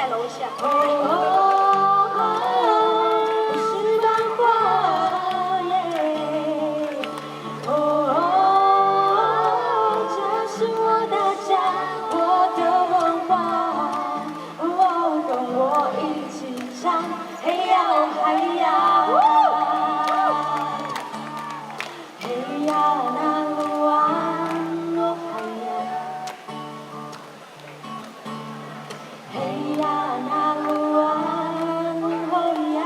楼下。是繁华耶，这是我的家，我的文化，跟我一起唱，嘿呀哦嗨呀，嘿呀那鲁啊哦嗨呀。嘿呀那鲁啊哦呀，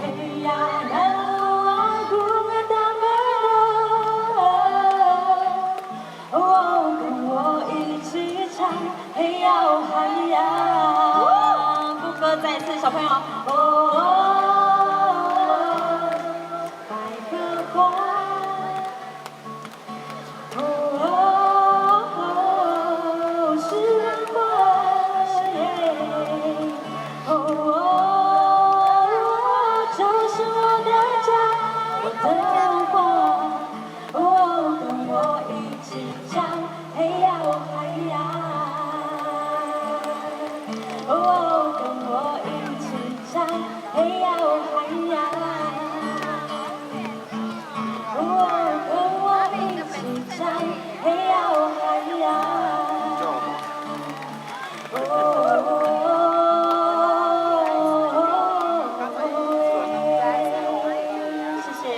嘿呀那鲁啊古个大门哦，跟我一起唱，嘿呀哦嗨呀，副歌再一次，小朋友哦，百合花。是繁华耶，这是我的家，我的。